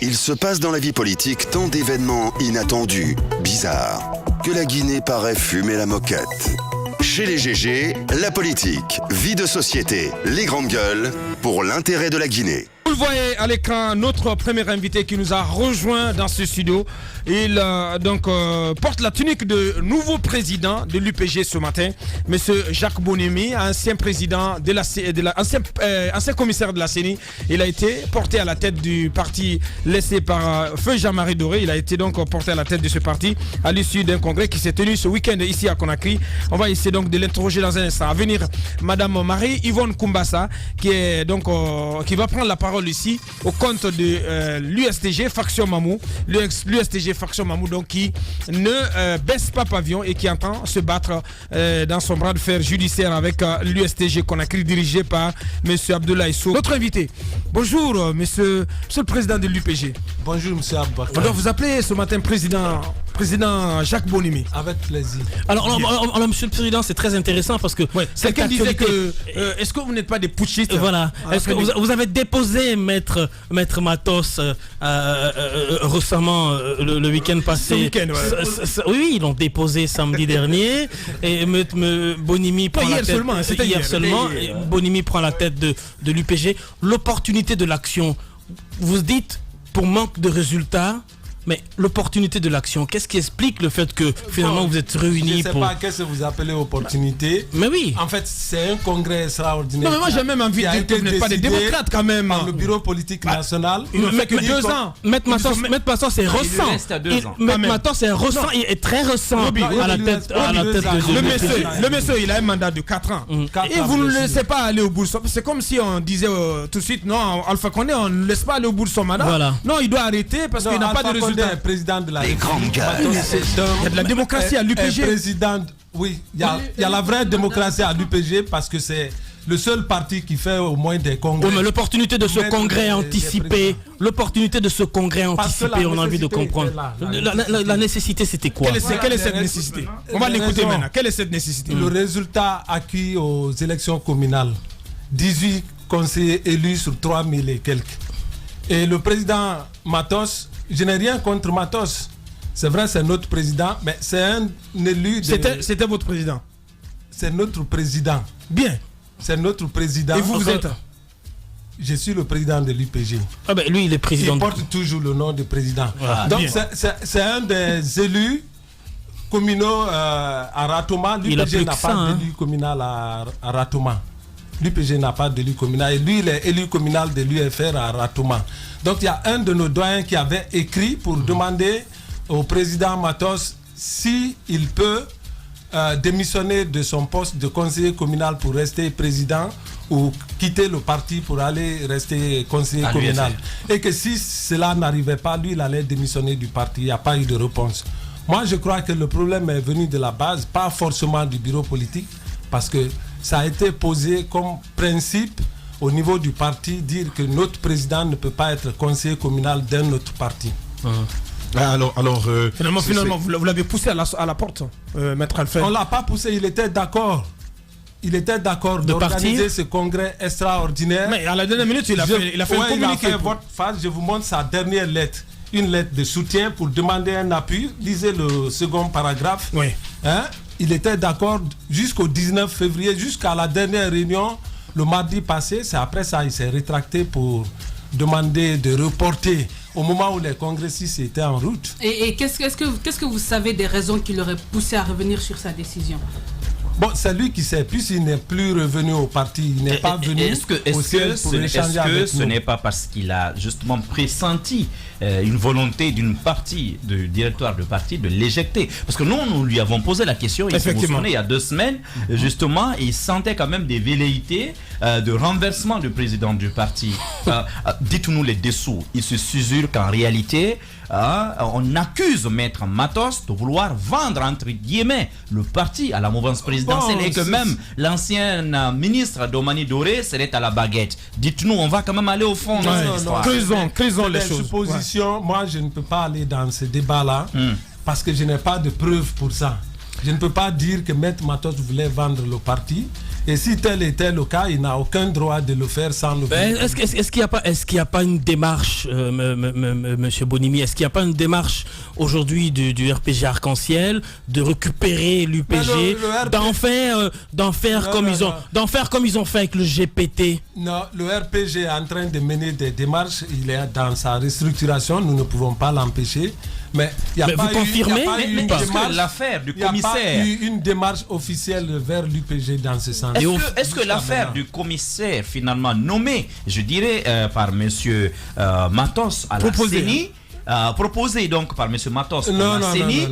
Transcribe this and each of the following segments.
Il se passe dans la vie politique tant d'événements inattendus, bizarres, que la Guinée paraît fumer la moquette. Chez les GG, la politique, vie de société, les grandes gueules, pour l'intérêt de la Guinée. Vous le voyez à l'écran, notre premier invité qui nous a rejoint dans ce studio. Il porte la tunique de nouveau président de l'UPG ce matin, Monsieur Jacques Bonimi, ancien président ancien commissaire de la CENI. Il a été porté à la tête du parti laissé par Feu Jean-Marie Doré. Il a été donc porté à la tête de ce parti à l'issue d'un congrès qui s'est tenu ce week-end ici à Conakry. On va essayer donc de l'interroger dans un instant. À venir, Madame Marie-Yvonne Koumbassa, qui va prendre la parole ici au compte de l'USTG Faction Mamou. L'USTG Faction Mamou donc qui ne baisse pas pavillon et qui entend se battre dans son bras de fer judiciaire avec l'USTG Conakry dirigé par M. Abdoulaye Sow. Notre invité. Bonjour monsieur le président de l'UPG. Bonjour monsieur Abba. On doit vous appeler ce matin président Jacques Bonimi. Avec plaisir. Alors monsieur le président, c'est très intéressant parce que quelqu'un disait que est-ce que vous n'êtes pas des putschistes? Voilà. Est-ce que vous avez déposé maître Matos récemment le week-end passé? Oui, ils l'ont déposé samedi dernier et Bonimi prend la tête. Hier seulement. Bonimi prend la tête de l'UPG. L'opportunité de l'action. Vous dites pour manque de résultats. Mais l'opportunité de l'action, qu'est-ce qui explique le fait que finalement vous êtes réunis pour... Je ne sais pas qu'est-ce que vous appelez opportunité. Mais oui. En fait, c'est un congrès extraordinaire. Non, mais moi j'ai même envie de dire que vous n'êtes pas des démocrates quand même. Par le bureau politique national. Il ne fait que 2 ans. Maître Matos, c'est récent. Maître Matos, c'est récent. Il est très récent à la tête de le monsieur, il a un mandat de 4 ans. Et vous ne le laissez pas aller au bout de son... C'est comme si on disait tout de suite, non, Alpha Condé, on ne laisse pas aller au bout de son mandat. Voilà. Non, il doit arrêter parce qu'il n'a pas de résultat. Président de la République. Il y a de la démocratie à l'UPG. Oui, il y a la vraie démocratie à l'UPG parce que c'est le seul parti qui fait au moins des congrès. Oui, mais l'opportunité de ce congrès anticipé, on a envie de comprendre. La nécessité, c'était quoi? Quelle est cette nécessité? On va l'écouter maintenant. Quelle est cette nécessité? Le résultat acquis aux élections communales. 18 conseillers élus sur 3000 et quelques. Et le président Matos, je n'ai rien contre Matos. C'est vrai, c'est notre président, mais c'est un élu de... C'était votre président? C'est notre président. Bien. C'est notre président. Et vous êtes? Je suis le président de l'UPG. Ah ben lui, il est président. Il porte toujours le nom de président. Voilà. Donc c'est un des élus communaux à Ratoma. L'UPG n'a pas d'élu communal à Ratoma. L'UPG n'a pas d'élu communal et lui il est élu communal de l'UFR à Ratoma. Donc il y a un de nos doyens qui avait écrit pour demander au président Matos s'il peut démissionner de son poste de conseiller communal pour rester président ou quitter le parti pour aller rester conseiller communal. Et que si cela n'arrivait pas, lui il allait démissionner du parti. Il n'y a pas eu de réponse. Moi je crois que le problème est venu de la base, pas forcément du bureau politique, parce que ça a été posé comme principe au niveau du parti, dire que notre président ne peut pas être conseiller communal d'un autre parti. Finalement, vous l'avez poussé à la porte, Maître Alfred. On ne l'a pas poussé, il était d'accord. Il était d'accord d'organiser ce congrès extraordinaire. Mais à la dernière minute, il a fait un communiqué. Je vous montre sa dernière lettre. Une lettre de soutien pour demander un appui. Lisez le second paragraphe. Oui. Il était d'accord jusqu'au 19 février, jusqu'à la dernière réunion, le mardi passé. C'est après ça, il s'est rétracté pour demander de reporter au moment où les congressistes étaient en route. Et qu'est-ce que vous savez des raisons qui l'auraient poussé à revenir sur sa décision? Bon, c'est lui qui sait, puisqu'il n'est plus revenu au parti, il n'est pas venu. Est-ce que ce n'est pas parce qu'il a justement pressenti une volonté d'une partie, du directoire du parti, de l'éjecter? Parce que nous lui avons posé la question, il y a 2 semaines, justement, et il sentait quand même des velléités de renversement du président du parti. Dites-nous les dessous. Il se susurre qu'en réalité, on accuse Maître Matos de vouloir vendre, entre guillemets, le parti à la mouvance présidentielle et que même l'ancien ministre Domani Doré serait à la baguette. Dites-nous, on va quand même aller au fond de cette histoire. Creusons les choses. Suppositions, moi je ne peux pas aller dans ce débat-là parce que je n'ai pas de preuves pour ça. Je ne peux pas dire que Maître Matos voulait vendre le parti Et si tel était le cas, il n'a aucun droit de le faire sans le faire. Est-ce qu'il n'y a pas une démarche, monsieur Bonimi, est-ce qu'il n'y a pas une démarche aujourd'hui du RPG Arc-en-Ciel de récupérer l'UPG, d'en faire comme ils ont fait avec le GPT? Non, le RPG est en train de mener des démarches, il est dans sa restructuration, nous ne pouvons pas l'empêcher. Mais il n'y a pas eu l'affaire du commissaire. Une démarche officielle vers l'UPG dans ce sens. Est-ce que l'affaire du commissaire finalement nommé, je dirais, par M. Matos à la CENI, proposé donc par M. Matos à la CENI,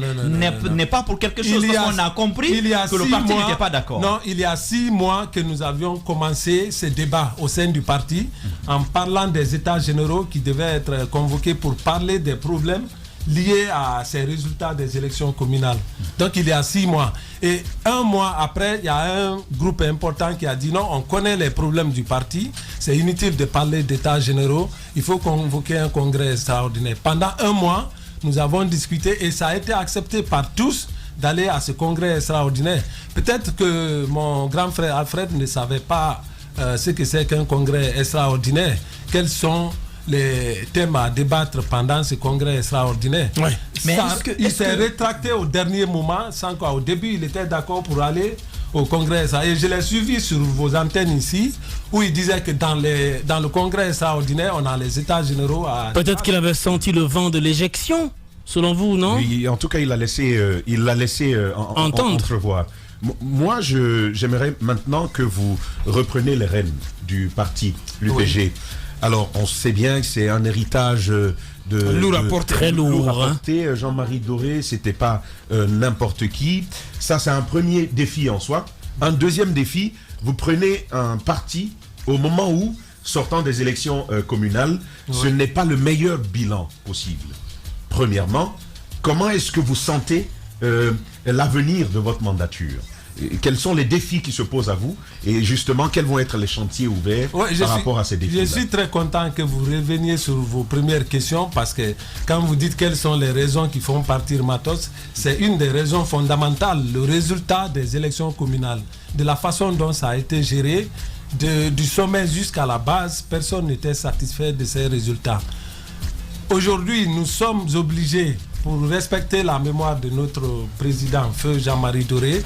n'est pas pour quelque chose, parce qu'on a compris que le parti n'était pas d'accord. Non, il y a 6 mois que nous avions commencé ce débat au sein du parti en parlant des états généraux qui devaient être convoqués pour parler des problèmes liés à ces résultats des élections communales. Donc il y a 6 mois. Et 1 mois après, il y a un groupe important qui a dit non, on connaît les problèmes du parti, c'est inutile de parler d'états généraux, il faut convoquer un congrès extraordinaire. Pendant 1 mois, nous avons discuté et ça a été accepté par tous d'aller à ce congrès extraordinaire. Peut-être que mon grand frère Alfred ne savait pas ce que c'est qu'un congrès extraordinaire. Quels sont les thèmes à débattre pendant ce congrès extraordinaire. Ouais. Mais il s'est rétracté au dernier moment, sans quoi au début il était d'accord pour aller au congrès. Et je l'ai suivi sur vos antennes ici, où il disait que dans le congrès extraordinaire, on a les états généraux à... Peut-être qu'il avait senti le vent de l'éjection, selon vous, non? Oui, en tout cas, il l'a laissé entrevoir. Moi, j'aimerais maintenant que vous repreniez les rênes du parti, l'UPG. Oui. Alors, on sait bien que c'est un héritage très lourd. Jean-Marie Doré, c'était pas n'importe qui. Ça, c'est un premier défi en soi. Un deuxième défi, vous prenez un parti au moment où, sortant des élections communales, ce n'est pas le meilleur bilan possible. Premièrement, comment est-ce que vous sentez l'avenir de votre mandature? Quels sont les défis qui se posent à vous et justement quels vont être les chantiers ouverts par rapport à ces défis? Je suis très content que vous reveniez sur vos premières questions parce que quand vous dites quelles sont les raisons qui font partir Matos, c'est une des raisons fondamentales, le résultat des élections communales, de la façon dont ça a été géré, du sommet jusqu'à la base, personne n'était satisfait de ces résultats. Aujourd'hui, nous sommes obligés, pour respecter la mémoire de notre président, feu Jean-Marie Doré,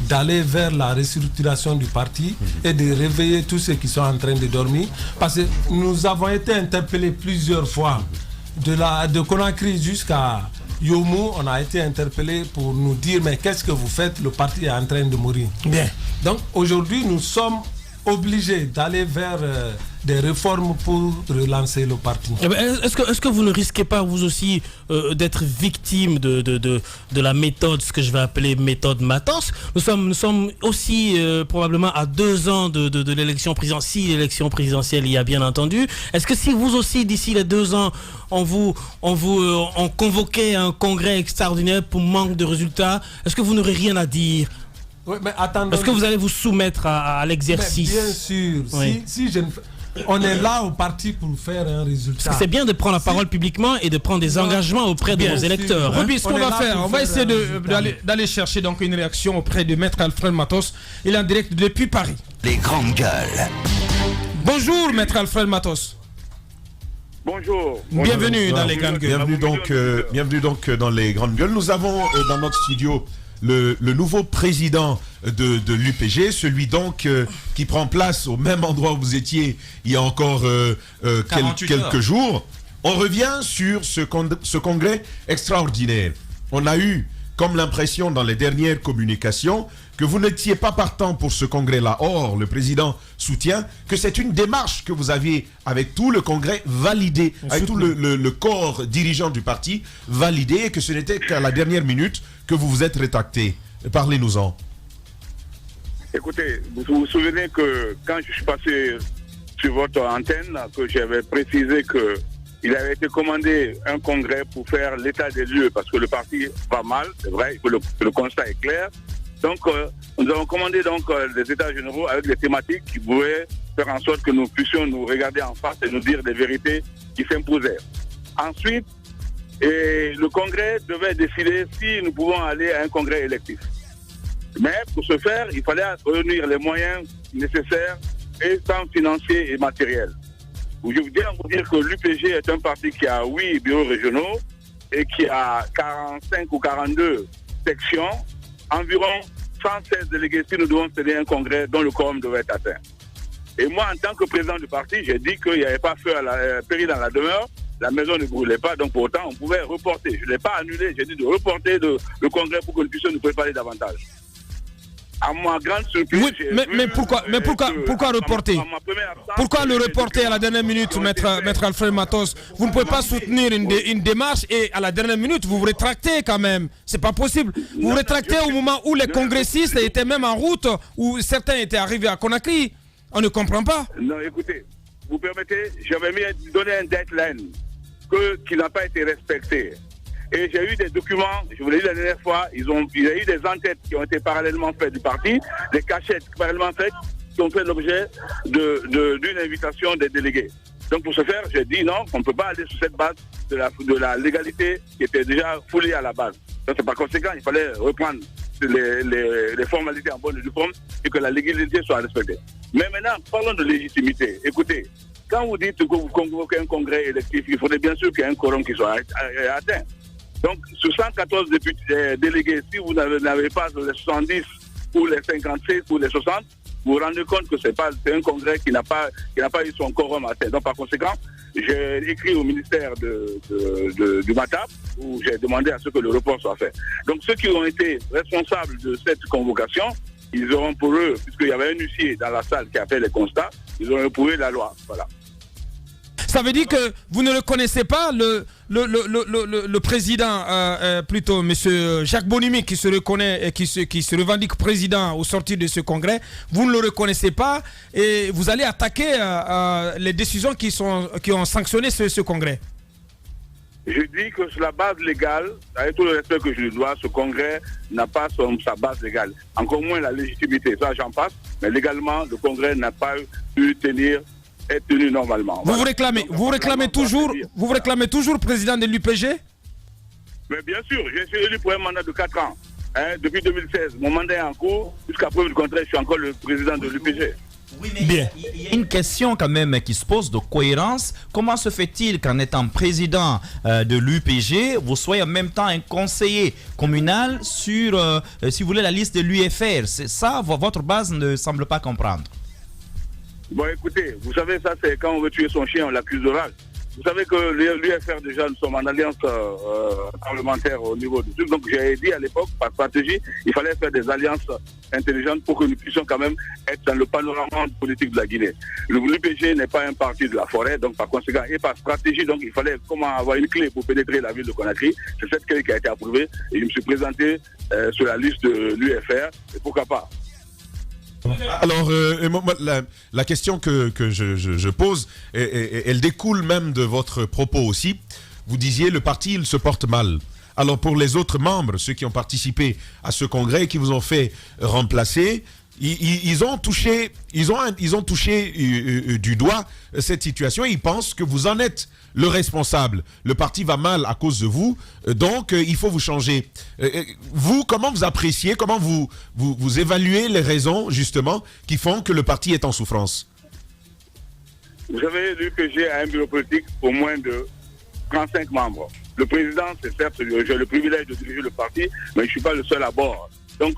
d'aller vers la restructuration du parti et de réveiller tous ceux qui sont en train de dormir. Parce que nous avons été interpellés plusieurs fois. De Conakry jusqu'à Yomou, on a été interpellés pour nous dire mais qu'est-ce que vous faites? Le parti est en train de mourir. Bien. Donc aujourd'hui, nous sommes obligés d'aller vers des réformes pour relancer le parti. Est-ce que vous ne risquez pas vous aussi d'être victime de la méthode, ce que je vais appeler méthode Matos? Nous sommes aussi probablement à 2 ans de l'élection présidentielle, si l'élection présidentielle y a bien entendu. Est-ce que si vous aussi d'ici les 2 ans on convoquait un congrès extraordinaire pour manque de résultats, est-ce que vous n'aurez rien à dire? Oui, mais attendez. Est-ce que vous allez vous soumettre à l'exercice? Bien sûr. Oui. On est là au parti pour faire un résultat. Parce que c'est bien de prendre la parole publiquement et de prendre des engagements auprès de nos électeurs. Ruby, ce qu'on va faire, on va essayer d'aller chercher donc une réaction auprès de Maître Alfred Matos. Il est en direct depuis Paris. Les grandes gueules. Bonjour Maître Alfred Matos. Bonjour. Bienvenue dans les grandes gueules. Bienvenue donc dans les grandes gueules. Nous avons dans notre studio le nouveau président de l'UPG, celui donc qui prend place au même endroit où vous étiez il y a encore quelques jours. On revient sur ce congrès extraordinaire. On a eu comme l'impression dans les dernières communications que vous n'étiez pas partant pour ce congrès-là. Or, le président soutient que c'est une démarche que vous aviez avec tout le congrès validé, avec tout le corps dirigeant du parti validé, et que ce n'était qu'à la dernière minute que vous vous êtes rétracté. Parlez-nous-en. Écoutez, vous vous souvenez que quand je suis passé sur votre antenne, que j'avais précisé que il avait été commandé un congrès pour faire l'état des lieux parce que le parti va mal, c'est vrai, le constat est clair. Donc, nous avons commandé donc des états généraux avec des thématiques qui pouvaient faire en sorte que nous puissions nous regarder en face et nous dire des vérités qui s'imposaient. Ensuite, le congrès devait décider si nous pouvons aller à un congrès électif. Mais pour ce faire, il fallait réunir les moyens nécessaires, et tant financiers et matériels. Je veux dire que l'UPG est un parti qui a 8 bureaux régionaux et qui a 45 ou 42 sections, environ 116 délégués si nous devons tenir un congrès dont le quorum devait être atteint. Et moi, en tant que président du parti, j'ai dit qu'il n'y avait pas péril dans la demeure, la maison ne brûlait pas, donc pour autant, on pouvait reporter. Je ne l'ai pas annulé, j'ai dit de reporter le congrès pour que nous puissions nous préparer davantage. À ma grande surprise, oui, mais pourquoi reporter? Pourquoi le reporter à la dernière minute, maître Alfred Matos? Vous ne pouvez pas soutenir une démarche et à la dernière minute, vous vous rétractez quand même. C'est pas possible. Vous vous rétractez au moment où les congressistes étaient même en route, où certains étaient arrivés à Conakry. On ne comprend pas. Non, écoutez, vous permettez, j'avais donné un deadline qui n'a pas été respecté. Et j'ai eu des documents, je vous l'ai dit la dernière fois, il y a eu des enquêtes qui ont été parallèlement faites du parti, des cachettes parallèlement faites qui ont fait l'objet d'une invitation des délégués. Donc pour ce faire, j'ai dit non, on ne peut pas aller sur cette base de la légalité qui était déjà foulée à la base. Donc c'est par conséquent, il fallait reprendre les formalités en bonne et due forme et que la légalité soit respectée. Mais maintenant, parlons de légitimité. Écoutez, quand vous dites que vous convoquez un congrès électif, il faudrait bien sûr qu'il y ait un quorum qui soit atteint. Donc, sur 114 délégués, si vous n'avez pas les 70 ou les 56 ou les 60, vous vous rendez compte que c'est un congrès qui n'a pas eu son quorum atteint. Donc, par conséquent, j'ai écrit au ministère du MATAP où j'ai demandé à ce que le report soit fait. Donc, ceux qui ont été responsables de cette convocation, ils auront pour eux, puisqu'il y avait un huissier dans la salle qui a fait les constats, ils auront éprouvé la loi. Voilà. Ça veut dire que vous ne le connaissez pas, le président, plutôt M. Jacques Bonimi, qui se reconnaît et qui se revendique président au sortir de ce congrès. Vous ne le reconnaissez pas et vous allez attaquer les décisions qui ont sanctionné ce congrès. Je dis que sur la base légale, avec tout le respect que je lui dois, ce congrès n'a pas sa base légale. Encore moins la légitimité, ça j'en passe, mais légalement, le congrès n'a pas pu être tenu normalement. Vous vous réclamez toujours président de l'UPG? Mais bien sûr, je suis élu pour un mandat de 4 ans. Depuis 2016, mon mandat est en cours. Jusqu'à preuve du contraire, je suis encore le président de l'UPG. Oui, mais bien. Il y a une question quand même qui se pose de cohérence. Comment se fait-il qu'en étant président de l'UPG, vous soyez en même temps un conseiller communal sur, si vous voulez, la liste de l'UFR? C'est ça, votre base ne semble pas comprendre. Bon, écoutez, vous savez, ça, c'est quand on veut tuer son chien, on l'accuse de rage. Vous savez que l'UFR, déjà, nous sommes en alliance parlementaire au niveau du truc. Donc, j'ai dit à l'époque, par stratégie, il fallait faire des alliances intelligentes pour que nous puissions quand même être dans le panorama politique de la Guinée. L'UPG n'est pas un parti de la forêt, donc par conséquent, et par stratégie, donc il fallait avoir une clé pour pénétrer la ville de Conakry. C'est cette clé qui a été approuvée et je me suis présenté sur la liste de l'UFR, et pourquoi pas. Alors, la question que je pose, elle découle même de votre propos aussi. Vous disiez, le parti, il se porte mal. Alors, pour les autres membres, ceux qui ont participé à ce congrès, qui vous ont fait remplacer, ils ont touché du doigt cette situation. Ils pensent que vous en êtes le responsable. Le parti va mal à cause de vous, donc il faut vous changer. Vous, comment vous appréciez, comment vous évaluez les raisons, justement, qui font que le parti est en souffrance? Vous savez, l'UPG a un bureau politique au moins de 35 membres. Le président, c'est certes, j'ai le privilège de diriger le parti, mais je ne suis pas le seul à bord. Donc,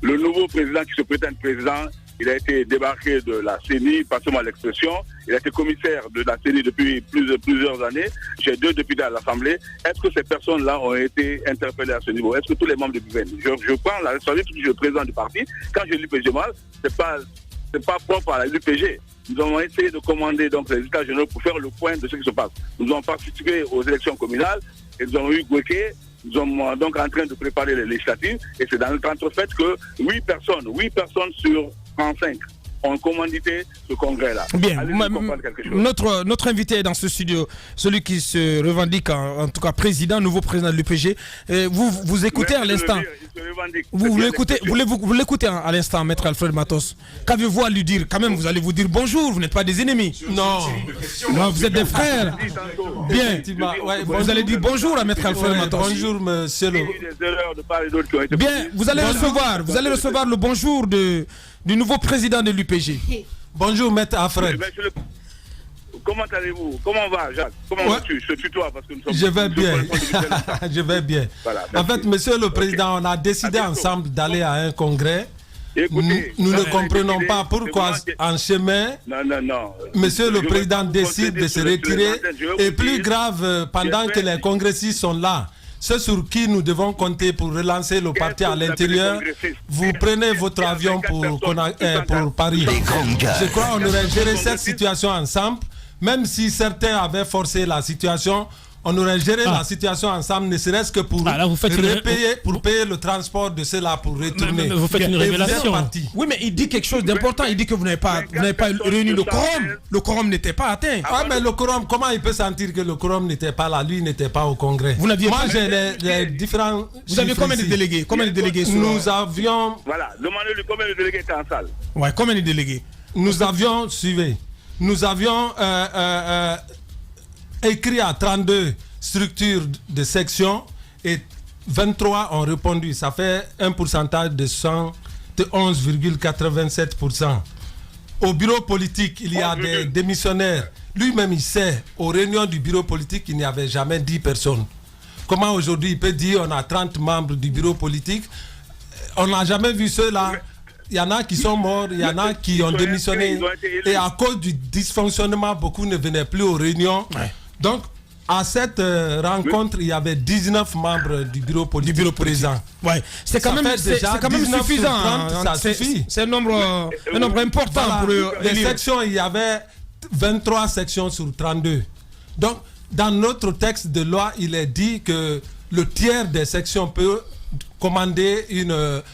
le nouveau président qui se prétend président, il a été débarqué de la CENI, passez-moi l'expression. Il a été commissaire de la CENI depuis plusieurs années. J'ai 2 députés à l'Assemblée. Est-ce que ces personnes-là ont été interpellées à ce niveau? Est-ce que tous les membres du gouvernement? Je prends la responsabilité que je suis le président du parti. Quand j'ai l'UPG mal, c'est pas propre à l'UPG. Nous avons essayé de commander donc les états généraux pour faire le point de ce qui se passe. Nous avons participé aux élections communales et nous avons eu Gweke. Nous sommes donc en train de préparer les législatives et c'est dans le temps fait que 8 personnes sur 35 ont commandité ce congrès-là. Bien, notre invité dans ce studio, celui qui se revendique en tout cas nouveau président de l'UPG, vous écoutez à l'instant. Vous l'écoutez à l'instant, Maître Alfred Matos. Qu'avez-vous à lui dire? Quand même, vous allez vous dire bonjour, vous n'êtes pas des ennemis. Non, vous êtes des frères. Bien, vous allez dire bonjour à Maître Alfred Matos. Bonjour, monsieur. Bien, vous allez recevoir le bonjour du nouveau président de l'UPG. Bonjour, Maître Alfred. Comment allez-vous? Comment va, Jacques? Comment vas-tu? Je suis toi parce que nous sommes... Je vais bien. Je vais bien. Voilà, en fait, monsieur le président, on a décidé ensemble d'aller à un congrès. Écoutez, nous ne comprenons pas pourquoi en chemin, monsieur le président décide de se retirer. Et plus grave, pendant que les congressistes sont là, ceux sur qui nous devons compter pour relancer le parti à l'intérieur, vous prenez votre avion pour Paris. Je crois qu'on aurait géré cette situation ensemble, même si certains avaient forcé la situation. On aurait géré la situation ensemble, ne serait-ce que pour payer le transport de ceux-là pour retourner. Mais vous faites une révélation. Oui, mais il dit quelque chose d'important. Il dit que vous n'avez pas réuni le quorum. Le quorum n'était pas atteint. Ah, mais le quorum, comment il peut sentir que le quorum n'était pas là? Lui n'était pas au congrès. Vous n'aviez pas. Moi, j'ai les différents. Vous avez combien de délégués? Nous avions. Voilà, demandez-lui combien de délégués étaient en salle. Ouais, combien de délégués? Nous avions, suivez. Nous avions écrit à 32 structures de section et 23 ont répondu. Ça fait un pourcentage de 11,87%. Au bureau politique, il y a des démissionnaires. Lui-même, il sait, aux réunions du bureau politique, il n'y avait jamais 10 personnes. Comment aujourd'hui il peut dire on a 30 membres du bureau politique? On n'a jamais vu ceux-là. Il y en a qui sont morts, il y en a qui ont démissionné. Et à cause du dysfonctionnement, beaucoup ne venaient plus aux réunions. Donc, à cette rencontre, il y avait 19 membres du bureau politique présents. Ouais. C'est quand même suffisant. Ça suffit. C'est un nombre important pour les sections. Il y avait 23 sections sur 32. Donc, dans notre texte de loi, il est dit que le tiers des sections peut commander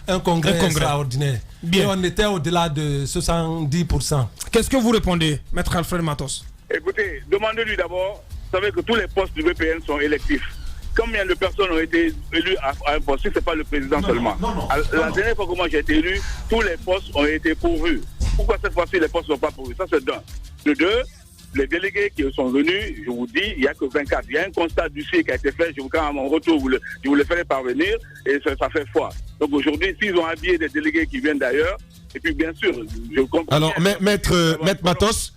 un congrès extraordinaire. Bien. Et on était au-delà de 70%. Qu'est-ce que vous répondez, Maître Alfred Matos? Écoutez, demandez-lui d'abord. Vous savez que tous les postes du VPN sont électifs. Combien de personnes ont été élues à un poste? Ce n'est pas le président seulement. La dernière fois que moi j'ai été élu, tous les postes ont été pourvus. Pourquoi cette fois-ci les postes ne sont pas pourvus? Ça c'est d'un. De deux, les délégués qui sont venus, je vous dis, il n'y a que 24. Il y a un constat du qui a été fait. Quand à mon retour, je vous le ferai parvenir et ça fait foi. Donc aujourd'hui, s'ils ont habillé des délégués qui viennent d'ailleurs, et puis bien sûr, je comprends. Alors, Maître Matos,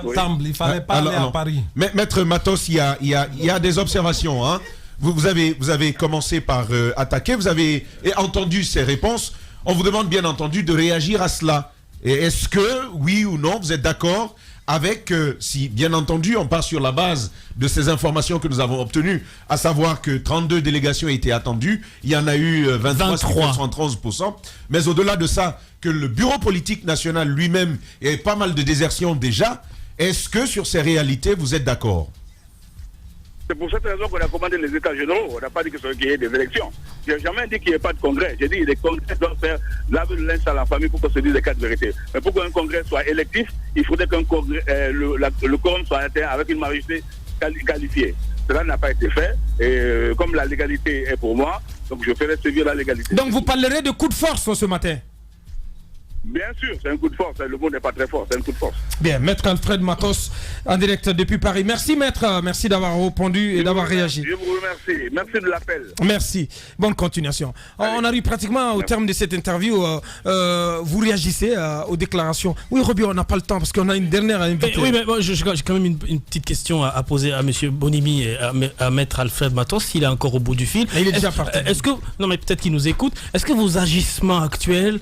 ensemble, il fallait pas aller à Paris. Maître Matos, il y a des observations. Hein. Vous avez commencé par attaquer, vous avez entendu ces réponses. On vous demande bien entendu de réagir à cela. Et est-ce que, oui ou non, vous êtes d'accord avec, si bien entendu, on part sur la base de ces informations que nous avons obtenues, à savoir que 32 délégations étaient attendues, il y en a eu 23, 73%, mais au-delà de ça, que le bureau politique national lui-même ait pas mal de désertions déjà, est-ce que sur ces réalités, vous êtes d'accord? C'est pour cette raison qu'on a commandé les États généraux. On n'a pas dit qu'il y ait des élections. Je n'ai jamais dit qu'il n'y ait pas de congrès. J'ai dit que les congrès doivent faire laver le linge à la famille pour qu'on se dise les quatre vérités. Mais pour qu'un congrès soit électif, il faudrait qu'un congrès, le quorum soit atteint avec une majorité qualifiée. Cela n'a pas été fait. Et comme la légalité est pour moi, donc je ferai suivre la légalité. Donc vous parlerez de coup de force ce matin? Bien sûr, c'est un coup de force. Le mot n'est pas très fort, c'est un coup de force. Bien, Maître Alfred Matos, en direct depuis Paris. Merci, Maître. Merci d'avoir répondu et d'avoir réagi. Je vous remercie. Merci de l'appel. Merci. Bonne continuation. Allez. On arrive pratiquement au terme de cette interview. Vous réagissez aux déclarations. Oui, Robbie, on n'a pas le temps parce qu'on a une dernière à inviter. Oui, mais j'ai quand même une petite question à poser à M. Bonimi et à Maître Alfred Matos, s'il est encore au bout du fil. Et il est déjà parti. Non, mais peut-être qu'il nous écoute. Est-ce que vos agissements actuels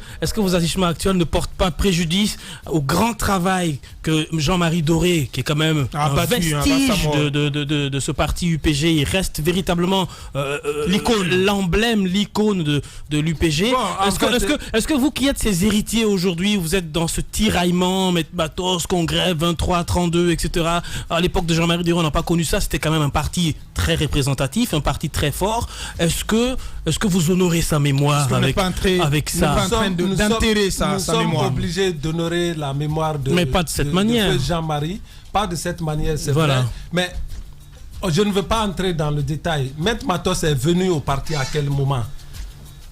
ne portent pas préjudice au grand travail que Jean-Marie Doré, qui est quand même un vestige de ce parti UPG, il reste véritablement l'emblème, l'icône de l'UPG. Est-ce que vous qui êtes ses héritiers aujourd'hui, vous êtes dans ce tiraillement, Maître Matos, Congrès, 23, 32, etc. À l'époque de Jean-Marie Doré, on n'a pas connu ça, c'était quand même un parti très très représentatif, un parti très fort. Est-ce que vous honorez sa mémoire avec ça? Nous sommes obligés d'honorer la mémoire de Jean-Marie. Pas de cette manière, c'est vrai. Mais je ne veux pas entrer dans le détail. Maître Matos est venu au parti à quel moment?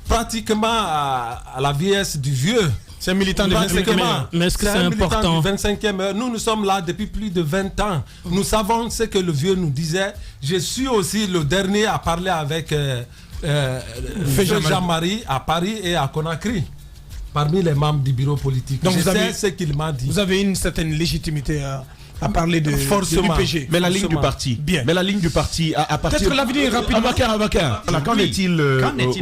Pratiquement à la vieillesse du vieux. C'est un militant du 25e. Mais est-ce que c'est important? Du 25e. Nous sommes là depuis plus de 20 ans. Nous savons ce que le vieux nous disait. Je suis aussi le dernier à parler avec Jean-Marie à Paris et à Conakry, parmi les membres du bureau politique. Donc je sais ce qu'il m'a dit. Vous avez une certaine légitimité à parler de l'UPG. Mais la ligne du parti. Bien. Mais la ligne du parti à partir. Peut-être l'avenir rapidement. Abakar. Qu'en est-il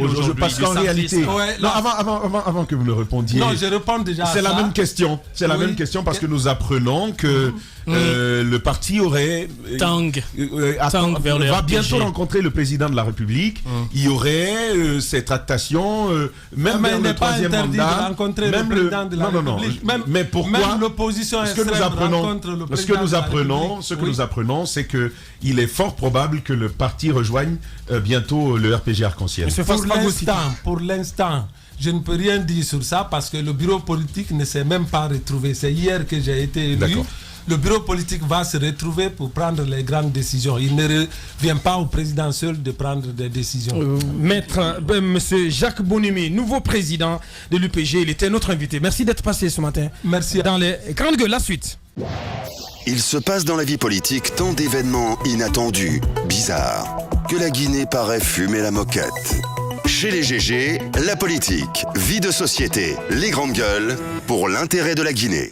aujourd'hui? Parce qu'en réalité, avant que vous ne répondiez. Non, je réponds déjà. C'est la même question. C'est la même question parce que nous apprenons que le parti aurait va bientôt rencontrer le président de la République. Il y aurait cette tractation, même vers le troisième mandat. Même le président de la République. Mais pourquoi? Même l'opposition extrême rencontre le président. Ce que nous apprenons, c'est que il est fort probable que le parti rejoigne bientôt le RPG Arc-en-Ciel. Pour l'instant, je ne peux rien dire sur ça parce que le bureau politique ne s'est même pas retrouvé. C'est hier que j'ai été élu. Le bureau politique va se retrouver pour prendre les grandes décisions. Il ne revient pas au président seul de prendre des décisions. Monsieur Jacques Bonimi, nouveau président de l'UPG, il était notre invité. Merci d'être passé ce matin. Merci. Dans les grandes gueules, la suite. Il se passe dans la vie politique tant d'événements inattendus, bizarres, que la Guinée paraît fumer la moquette. Chez les GG, la politique, vie de société, les grandes gueules, pour l'intérêt de la Guinée.